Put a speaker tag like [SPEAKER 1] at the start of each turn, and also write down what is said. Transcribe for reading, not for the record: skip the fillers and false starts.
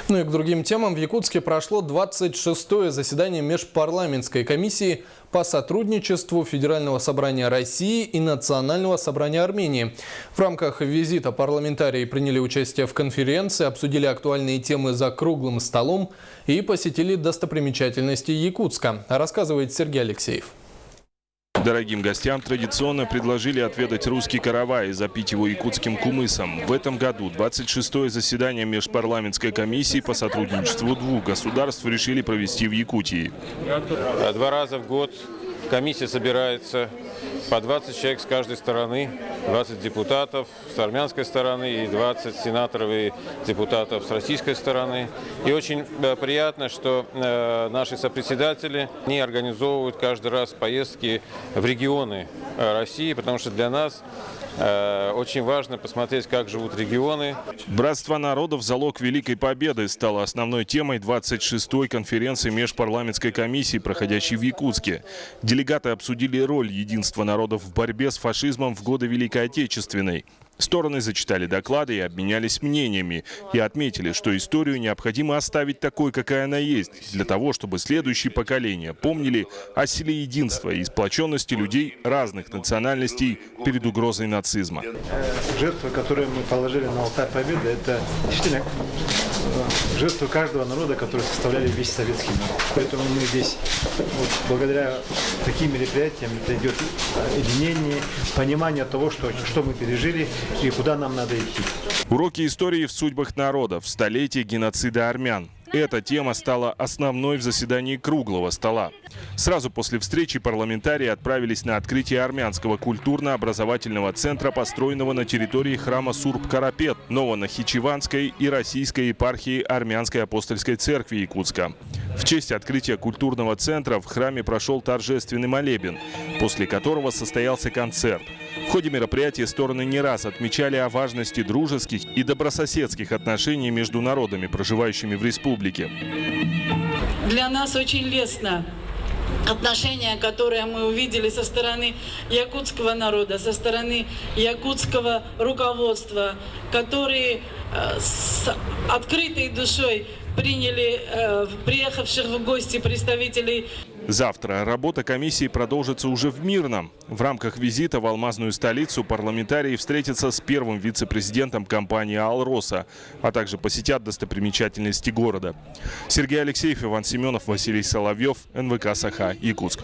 [SPEAKER 1] Ну и к другим темам. В Якутске прошло 26-е заседание Межпарламентской комиссии по сотрудничеству Федерального собрания России и Национального собрания Армении. В рамках визита парламентарии приняли участие в конференции, обсудили актуальные темы за круглым столом и посетили достопримечательности Якутска. Рассказывает Сергей Алексеев.
[SPEAKER 2] Дорогим гостям традиционно предложили отведать русский каравай и запить его якутским кумысом. В этом году 26-е заседание Межпарламентской комиссии по сотрудничеству двух государств решили провести в Якутии.
[SPEAKER 3] 2 раза в год комиссия собирается, по 20 человек с каждой стороны, 20 депутатов с армянской стороны и 20 сенаторов и депутатов с российской стороны. И очень приятно, что наши сопредседатели не организовывают каждый раз поездки в регионы России, потому что для нас очень важно посмотреть, как живут регионы.
[SPEAKER 2] Братство народов – залог Великой Победы стало основной темой 26-й конференции Межпарламентской комиссии, проходящей в Якутске. Делегаты обсудили роль единства народов в борьбе с фашизмом в годы Великой Отечественной. Стороны зачитали доклады и обменялись мнениями. И отметили, что историю необходимо оставить такой, какая она есть, для того, чтобы следующие поколения помнили о силе единства и сплоченности людей разных национальностей перед угрозой нацизма.
[SPEAKER 4] Жертвы, которые мы положили на алтарь Победы, это действительно жертвы каждого народа, которые составляли весь советский народ. Поэтому мы здесь, благодаря таким мероприятиям, это идет единение, понимание того, что мы пережили и куда нам надо идти.
[SPEAKER 2] Уроки истории в судьбах народов, столетие геноцида армян. Эта тема стала основной в заседании круглого стола. Сразу после встречи парламентарии отправились на открытие армянского культурно-образовательного центра, построенного на территории храма Сурб-Карапет, Новонахичеванской и Российской епархии Армянской апостольской церкви Якутска. В честь открытия культурного центра в храме прошел торжественный молебен, после которого состоялся концерт. В ходе мероприятия стороны не раз отмечали о важности дружеских и добрососедских отношений между народами, проживающими в республике.
[SPEAKER 5] Для нас очень лестно отношения, которые мы увидели со стороны якутского народа, со стороны якутского руководства, которые с открытой душой приняли приехавших в гости представителей.
[SPEAKER 2] Завтра работа комиссии продолжится уже в Мирном. В рамках визита в алмазную столицу парламентарии встретятся с первым вице-президентом компании «Алроса», а также посетят достопримечательности города. Сергей Алексеев, Иван Семенов, Василий Соловьев, НВК «Саха», Якутск.